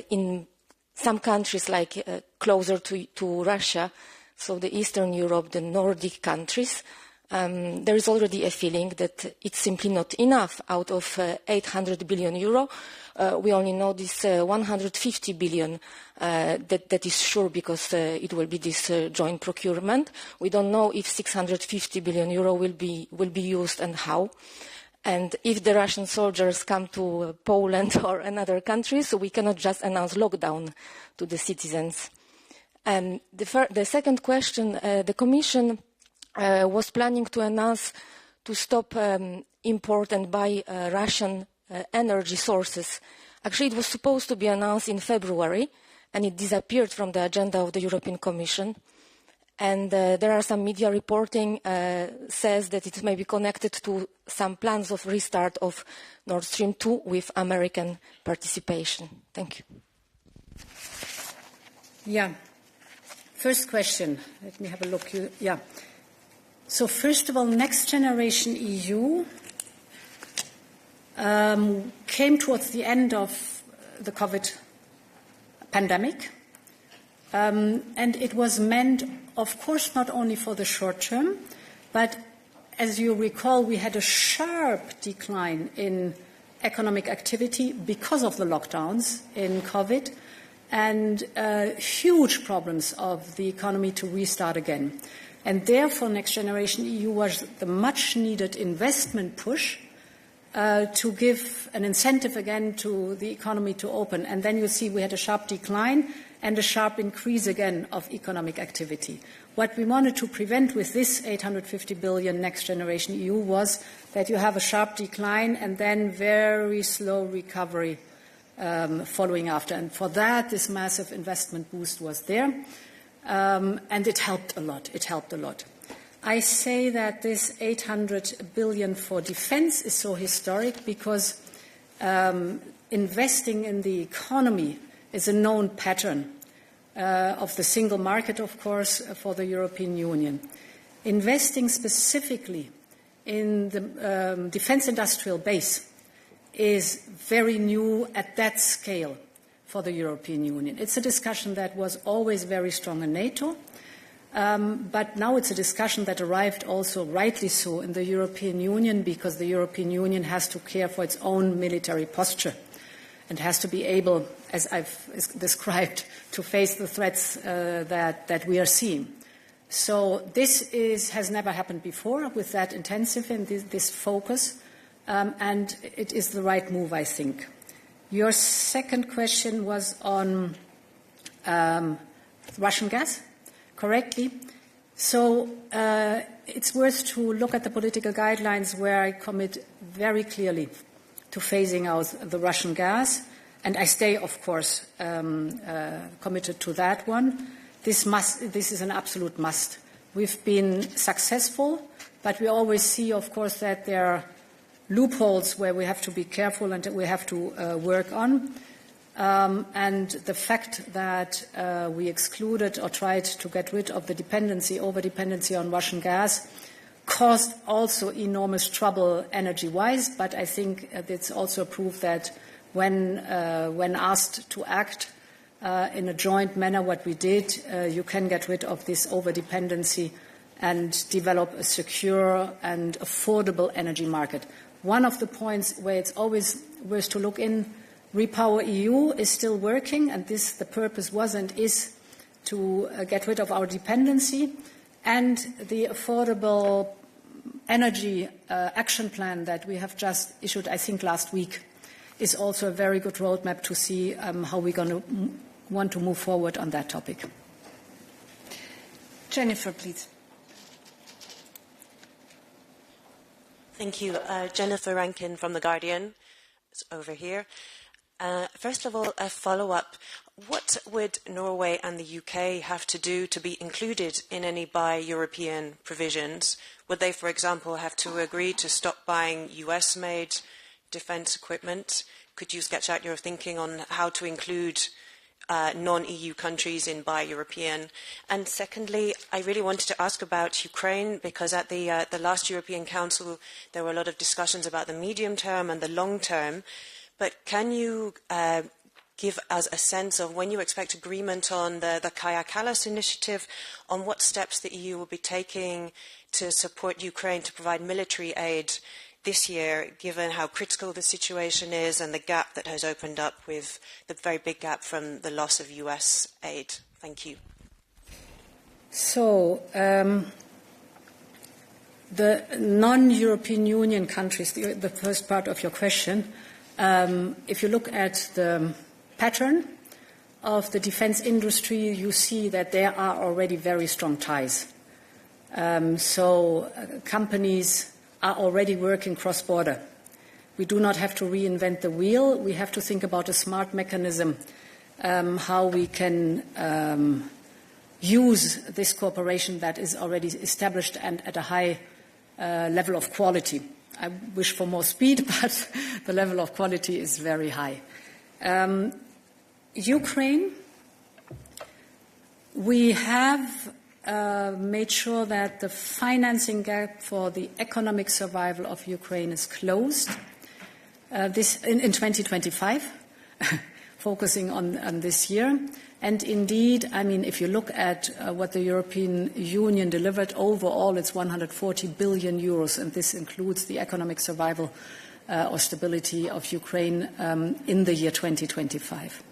in some countries like closer to Russia, so the Eastern Europe, the Nordic countries, there is already a feeling that it's simply not enough. Out of 800 billion euro, we only know this 150 billion that is sure, because it will be this joint procurement. We don't know if 650 billion euro will be used and how. And if the Russian soldiers come to Poland or another country, so we cannot just announce lockdown to the citizens. And the second question, the Commission was planning to announce to stop import and buy Russian energy sources. Actually, it was supposed to be announced in February, and it disappeared from the agenda of the European Commission. And there are some media reporting says that it may be connected to some plans of restart of Nord Stream 2 with American participation. Thank you. Yeah. First question. Let me have a look. Yeah. So first of all, Next Generation EU came towards the end of the COVID pandemic. And it was meant, of course, not only for the short term, but as you recall, we had a sharp decline in economic activity because of the lockdowns in COVID, and huge problems of the economy to restart again. And therefore, Next Generation EU was the much-needed investment push to give an incentive again to the economy to open. And then you see we had a sharp decline and a sharp increase again of economic activity. What we wanted to prevent with this 850 billion Next Generation EU was that you have a sharp decline and then very slow recovery following after. And for that, this massive investment boost was there. And it helped a lot. It helped a lot. I say that this 800 billion for defense is so historic because investing in the economy is a known pattern of the single market, of course, for the European Union. Investing specifically in the defense industrial base is very new at that scale for the European Union. It's a discussion that was always very strong in NATO. But now it's a discussion that arrived also, rightly so, in the European Union, because the European Union has to care for its own military posture and has to be able, as I've described, to face the threats that we are seeing. So this has never happened before with that intensive and this focus, and it is the right move, I think. Your second question was on Russian gas, correctly. So it's worth to look at the political guidelines where I commit very clearly to phasing out the Russian gas, and I stay, of course, committed to that one. This is an absolute must. We've been successful, but we always see, of course, that there are loopholes where we have to be careful and we have to work on. And the fact that we excluded or tried to get rid of the over-dependency on Russian gas caused also enormous trouble energy-wise, but I think it's also a proof that when asked to act in a joint manner, what we did, you can get rid of this over-dependency and develop a secure and affordable energy market. One of the points where it's always worth to look in, Repower EU is still working, and the purpose was and is to get rid of our dependency, and the affordable energy action plan that we have just issued, I think, last week, is also a very good roadmap to see how we're going to want to move forward on that topic. Jennifer, please. Thank you. Jennifer Rankin from The Guardian. It's over here. First of all, a follow-up. What would Norway and the UK have to do to be included in any buy European provisions? Would they, for example, have to agree to stop buying US-made defence equipment? Could you sketch out your thinking on how to include non-EU countries in buy European? And secondly, I really wanted to ask about Ukraine, because at the last European Council there were a lot of discussions about the medium term and the long term. But can you give us a sense of when you expect agreement on the Kaja Kallas initiative, on what steps the EU will be taking to support Ukraine to provide military aid this year, given how critical the situation is and the gap that has opened up with the very big gap from the loss of US aid? Thank you. So, the non-European Union countries, the first part of your question, if you look at the pattern of the defense industry, you see that there are already very strong ties. So companies are already working cross-border. We do not have to reinvent the wheel. We have to think about a smart mechanism, how we can use this cooperation that is already established and at a high level of quality. I wish for more speed, but the level of quality is very high. Ukraine, we have made sure that the financing gap for the economic survival of Ukraine is closed this in 2025, focusing on this year. And indeed, I mean, if you look at what the European Union delivered overall, it's 140 billion euros, and this includes the economic survival or stability of Ukraine in the year 2025.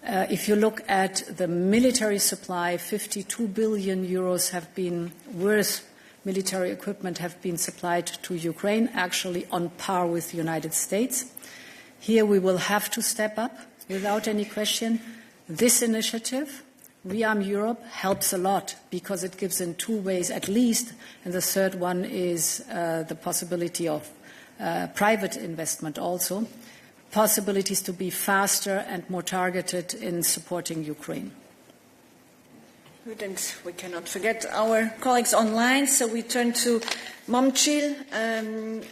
If you look at the military supply, 52 billion euros have been worth military equipment have been supplied to Ukraine, actually on par with the United States. Here we will have to step up without any question. This initiative, Rearm Europe, helps a lot because it gives in two ways at least, and the third one is the possibility of private investment also, possibilities to be faster and more targeted in supporting Ukraine. Good, and we cannot forget our colleagues online, so we turn to Momchil.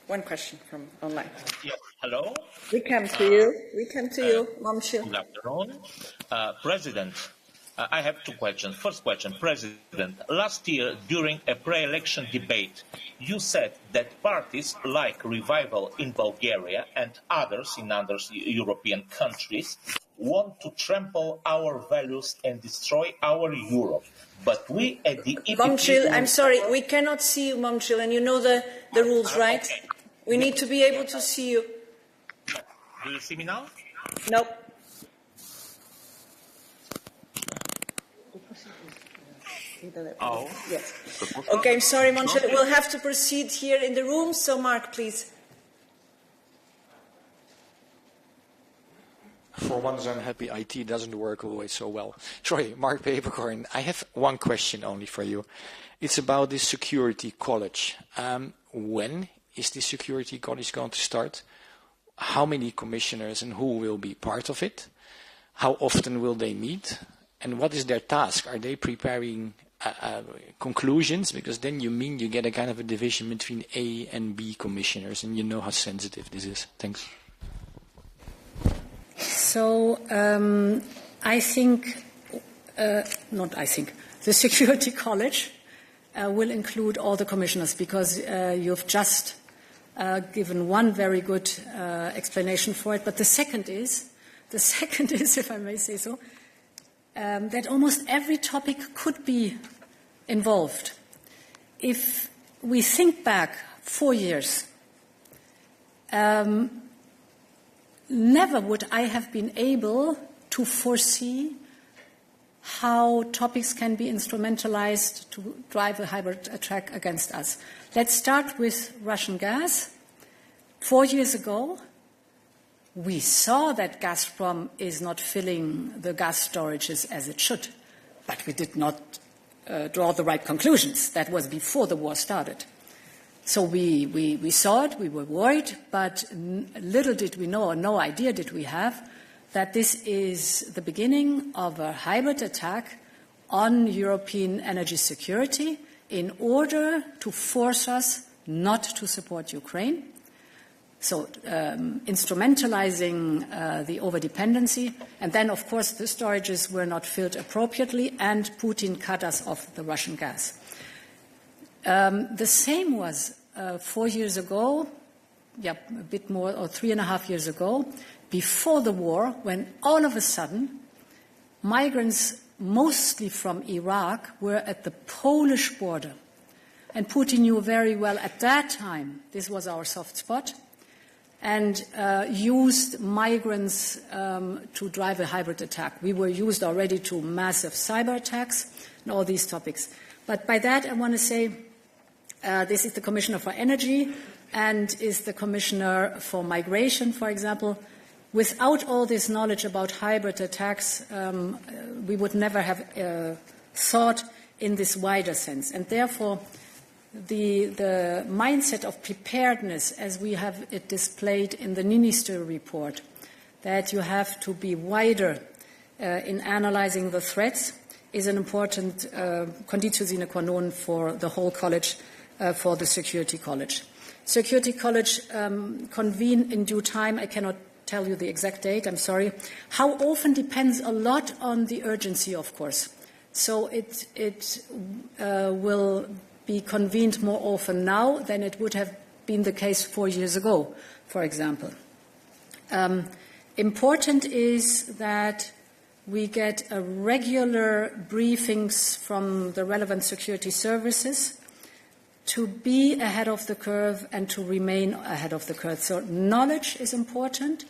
One question from online. Yes, hello. We come to you. We come to you, Momchil. Good afternoon. President, I have two questions. First question, President, last year during a pre-election debate, you said that parties like Revival in Bulgaria and others in other European countries want to trample our values and destroy our Europe. But we at the EPP... Momchil, I'm sorry, we cannot see you, Momchil, and you know the rules, right? Okay. We need to be able to see you. Do you see me now? No. Oh. Yes. Okay, I'm sorry, Momchil. We'll have to proceed here in the room. So, Mark, please. For once, I'm happy IT doesn't work always so well. Sorry, Mark Peperkorn. I have one question only for you. It's about the Security College. When is the Security College going to start? How many commissioners and who will be part of it? How often will they meet? And what is their task? Are they preparing conclusions? Because then you get a kind of a division between A and B commissioners, and you know how sensitive this is. Thanks. So the Security College will include all the commissioners, because you've just given one very good explanation for it. But the second is, if I may say so, that almost every topic could be involved. If we think back 4 years, never would I have been able to foresee how topics can be instrumentalized to drive a hybrid attack against us. Let's start with Russian gas. 4 years ago, we saw that Gazprom is not filling the gas storages as it should, but we did not draw the right conclusions. That was before the war started. So we saw it, we were worried, but little did we know, or no idea did we have, that this is the beginning of a hybrid attack on European energy security in order to force us not to support Ukraine. So instrumentalizing the overdependency. And then, of course, the storages were not filled appropriately, and Putin cut us off the Russian gas. The same was 4 years ago, a bit more, or 3.5 years ago, before the war, when all of a sudden migrants, mostly from Iraq, were at the Polish border. And Putin knew very well at that time this was our soft spot, and used migrants to drive a hybrid attack. We were used already to massive cyber attacks and all these topics. But by that, I want to say this is the Commissioner for Energy and is the Commissioner for Migration, for example. Without all this knowledge about hybrid attacks, we would never have thought in this wider sense. And therefore, the mindset of preparedness, as we have it displayed in the Niinistö report, that you have to be wider in analyzing the threats, is an important conditio sine qua non for the whole college, for the Security College. Security College convene in due time. I cannot tell you the exact date, I'm sorry. How often depends a lot on the urgency, of course. So it will be convened more often now than it would have been the case 4 years ago, for example. Important is that we get regular briefings from the relevant security services to be ahead of the curve and to remain ahead of the curve. So knowledge is important.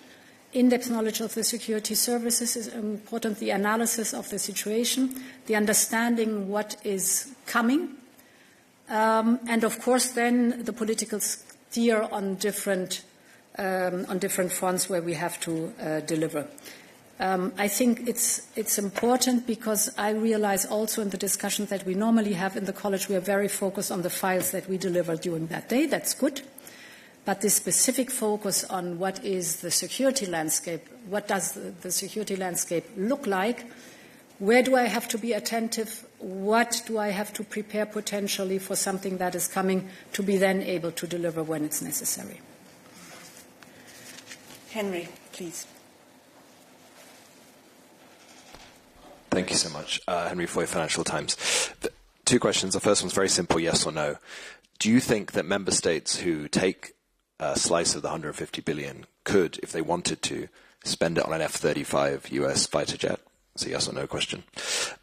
In-depth knowledge of the security services is important. The analysis of the situation, the understanding what is coming, and of course then the political steer on different fronts where we have to deliver. I think it's important because I realize also in the discussions that we normally have in the college, we are very focused on the files that we deliver during that day. That's good. But this specific focus on what is the security landscape, what does the security landscape look like, where do I have to be attentive, what do I have to prepare potentially for something that is coming to be then able to deliver when it's necessary. Henry, please. Thank you so much. Henry Foy, Financial Times. Two questions. The first one's very simple, yes or no. Do you think that member states who take a slice of the 150 billion could, if they wanted to, spend it on an F-35 US fighter jet? It's a yes or no question.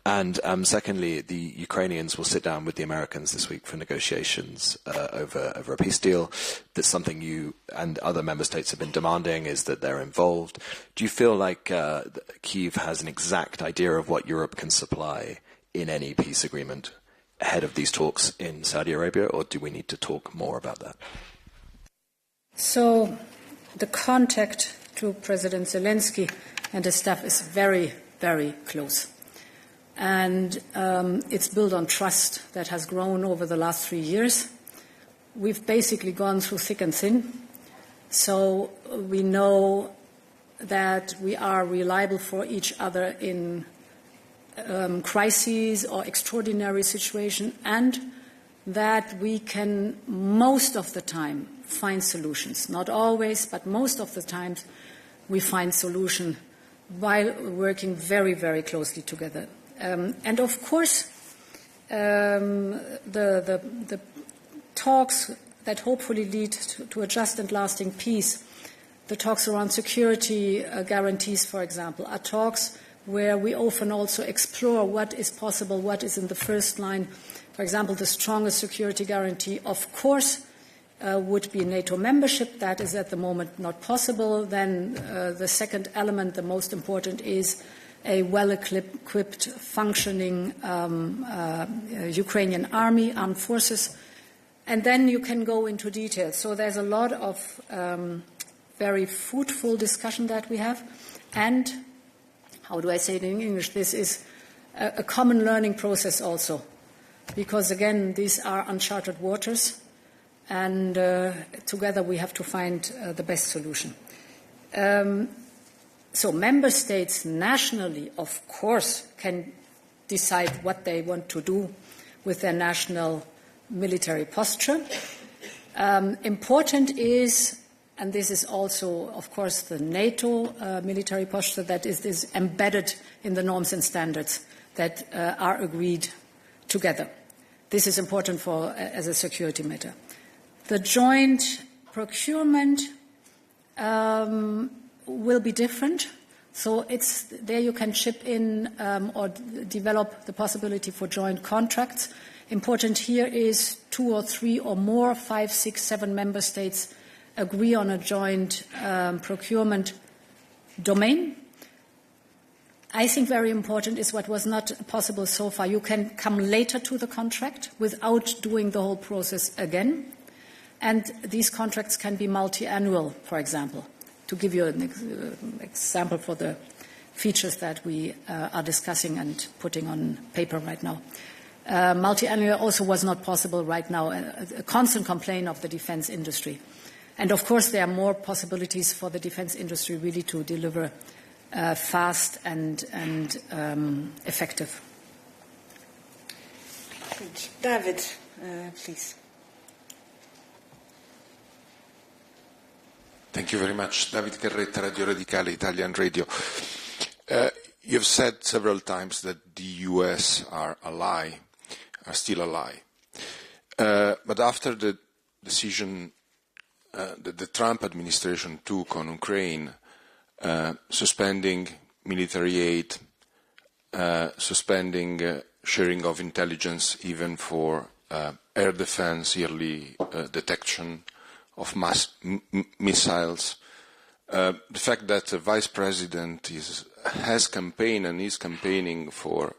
And secondly, the Ukrainians will sit down with the Americans this week for negotiations over a peace deal. That's something you and other member states have been demanding, is that they're involved. Do you feel like Kyiv has an exact idea of what Europe can supply in any peace agreement ahead of these talks in Saudi Arabia, or do we need to talk more about that? So the contact to President Zelensky and his staff is very, very close. And it's built on trust that has grown over the last 3 years. We've basically gone through thick and thin. So we know that we are reliable for each other in crises or extraordinary situations, and that we can most of the time find solutions. Not always, but most of the times we find solutions while working very, very closely together. And of course, the talks that hopefully lead to a just and lasting peace, the talks around security guarantees, for example, are talks where we often also explore what is possible, what is in the first line. For example, the strongest security guarantee, of course, would be NATO membership. That is at the moment not possible. Then the second element, the most important, is a well-equipped, functioning Ukrainian army, armed forces. And then you can go into detail. So there's a lot of very fruitful discussion that we have. And, how do I say it in English, this is a common learning process also. Because, again, these are uncharted waters. And together we have to find the best solution. So member states nationally, of course, can decide what they want to do with their national military posture. Important is, and this is also, of course, the NATO military posture that is embedded in the norms and standards that are agreed together. This is important as a security matter. The joint procurement will be different. So there you can chip in or develop the possibility for joint contracts. Important here is 2 or 3 or more, 5, 6, 7 member states agree on a joint procurement domain. I think very important is what was not possible so far. You can come later to the contract without doing the whole process again. And these contracts can be multi-annual, for example, to give you an example for the features that we are discussing and putting on paper right now. Multi-annual also was not possible right now, a constant complaint of the defense industry. And of course, there are more possibilities for the defense industry really to deliver fast and effective. David, please. Thank you very much. David Carretta, Radio Radicale, Italian Radio. You've said several times that the US are still ally. But after the decision that the Trump administration took on Ukraine, suspending military aid, suspending sharing of intelligence even for air defense, yearly detection of mass missiles, the fact that the vice president has campaigned and is campaigning for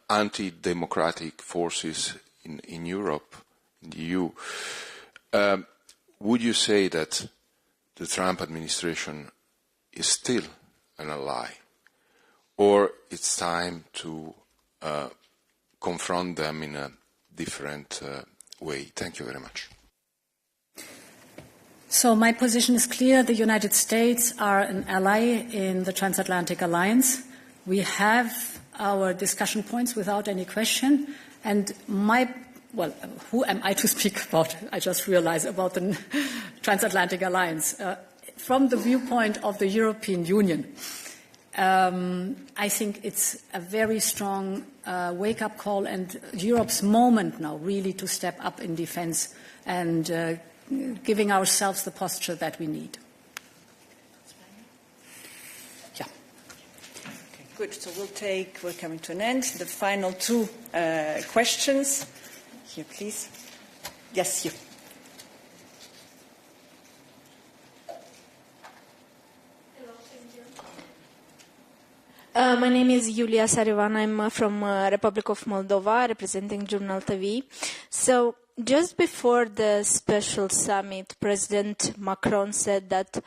anti-democratic forces in Europe, in the EU, would you say that the Trump administration is still an ally, or it's time to confront them in a different way? Thank you very much. So my position is clear. The United States are an ally in the Transatlantic Alliance. We have our discussion points without any question. And who am I to speak about? I just realized about the Transatlantic Alliance. From the viewpoint of the European Union, I think it's a very strong wake-up call, and Europe's moment now really to step up in defense and giving ourselves the posture that we need. Good. So we're coming to an end. The final two questions. Here, please. Yes, you. My name is Yulia Sarivan. I'm from Republic of Moldova, representing Journal TV. So just before the special summit, President Macron said that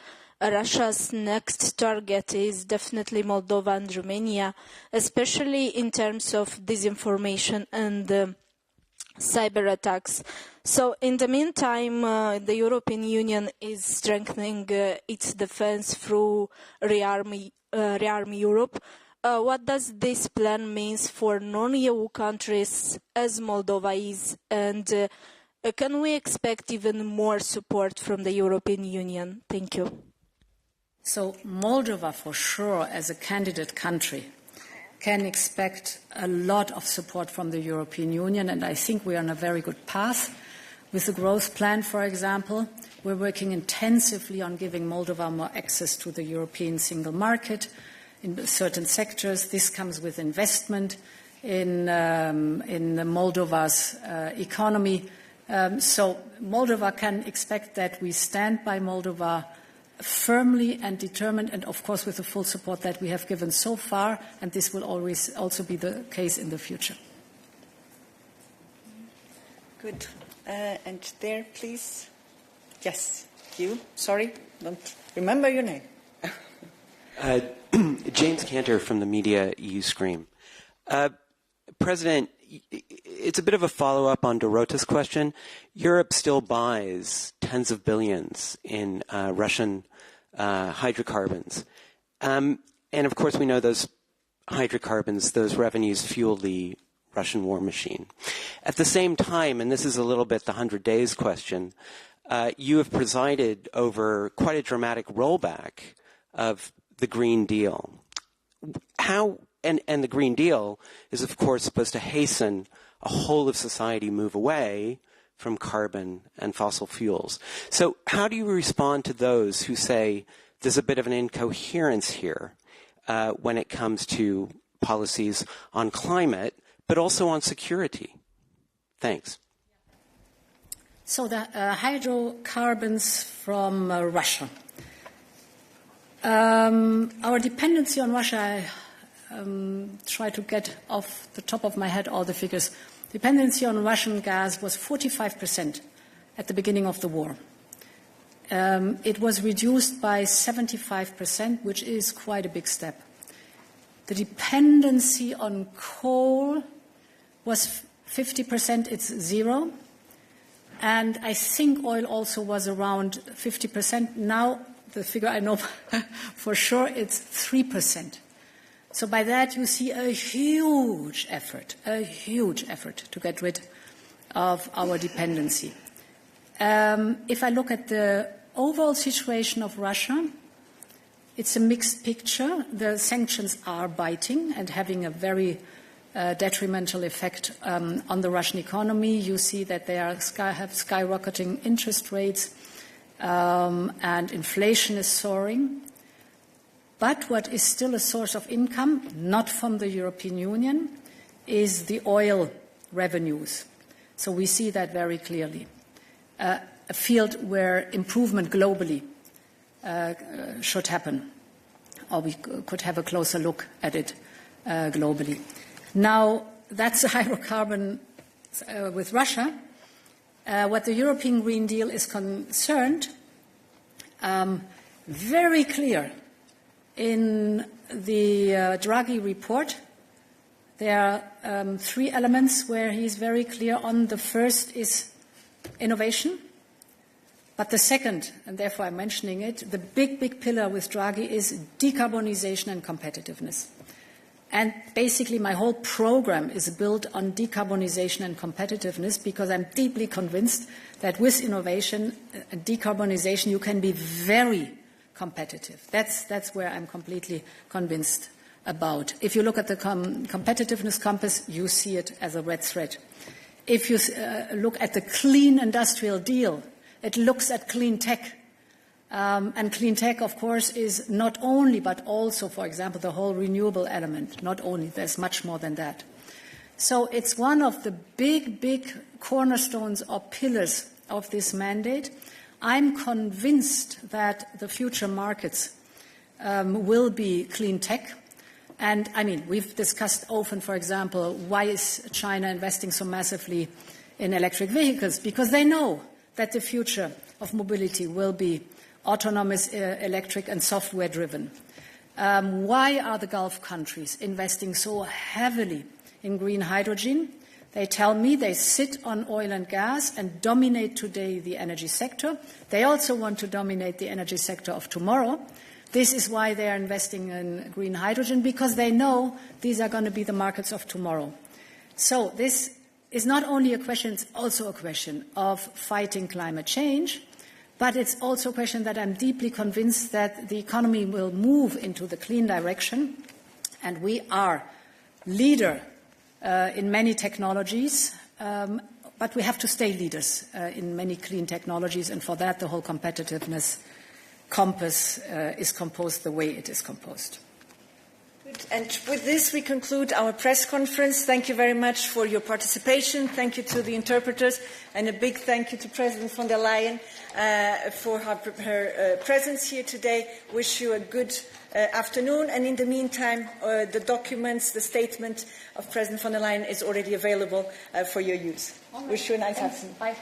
Russia's next target is definitely Moldova and Romania, especially in terms of disinformation and cyber attacks. So in the meantime, the European Union is strengthening its defense through Rearm Europe. What does this plan mean for non-EU countries as Moldova is, and can we expect even more support from the European Union? Thank you. So Moldova, for sure, as a candidate country, can expect a lot of support from the European Union, and I think we are on a very good path. With the growth plan, for example, we're working intensively on giving Moldova more access to the European single market in certain sectors. This comes with investment in Moldova's economy. So Moldova can expect that we stand by Moldova firmly and determined, and of course with the full support that we have given so far, and this will always also be the case in the future. Good. And there, please. Yes, you. Sorry, don't remember your name. James Cantor from the media Uscream. President, it's a bit of a follow-up on Dorota's question. Europe still buys tens of billions in Russian hydrocarbons. And of course we know those hydrocarbons, those revenues fuel the Russian war machine. At the same time, and this is a little bit the 100 days question, you have presided over quite a dramatic rollback of the Green Deal. How, and the Green Deal is, of course, supposed to hasten a whole of society move away from carbon and fossil fuels. So how do you respond to those who say there's a bit of an incoherence here when it comes to policies on climate, but also on security? Thanks. So the hydrocarbons from Russia. Our dependency on Russia, I try to get off the top of my head all the figures. Dependency on Russian gas was 45% at the beginning of the war. It was reduced by 75%, which is quite a big step. The dependency on coal was 50%, it's zero. And I think oil also was around 50%. Now, the figure I know for sure, it's 3%. So by that you see a huge effort to get rid of our dependency. If I look at the overall situation of Russia, it's a mixed picture. The sanctions are biting and having a very detrimental effect on the Russian economy. You see that they have skyrocketing interest rates and inflation is soaring. But what is still a source of income, not from the European Union, is the oil revenues. So we see that very clearly. A field where improvement globally should happen, or we could have a closer look at it globally. Now, that's a hydrocarbon with Russia. What the European Green Deal is concerned, very clear in the Draghi report. There are three elements where he's very clear on. The first is innovation. But the second, and therefore I'm mentioning it, the big pillar with Draghi is decarbonization and competitiveness. And basically my whole program is built on decarbonization and competitiveness because I'm deeply convinced that with innovation and decarbonization you can be very competitive. That's where I'm completely convinced about. If you look at the competitiveness compass, you see it as a red thread. If you look at the clean industrial deal, it looks at clean tech. And clean tech, of course, is not only, but also, for example, the whole renewable element. Not only, there's much more than that. So it's one of the big cornerstones or pillars of this mandate. I'm convinced that the future markets will be clean tech. And, I mean, we've discussed often, for example, why is China investing so massively in electric vehicles? Because they know that the future of mobility will be autonomous, electric and software-driven. Why are the Gulf countries investing so heavily in green hydrogen? They tell me they sit on oil and gas and dominate today the energy sector. They also want to dominate the energy sector of tomorrow. This is why they are investing in green hydrogen, because they know these are going to be the markets of tomorrow. So this is not only a question, it's also a question of fighting climate change, but it's also a question that I'm deeply convinced that the economy will move into the clean direction, and we are leader in many technologies, but we have to stay leaders in many clean technologies, and for that the whole competitiveness compass is composed the way it is composed. Good. And with this we conclude our press conference. Thank you very much for your participation. Thank you to the interpreters, and a big thank you to President von der Leyen for her presence here today. Wish you a good afternoon, and in the meantime the documents, the statement of President von der Leyen is already available for your use. Right. Wish you a nice afternoon. Bye.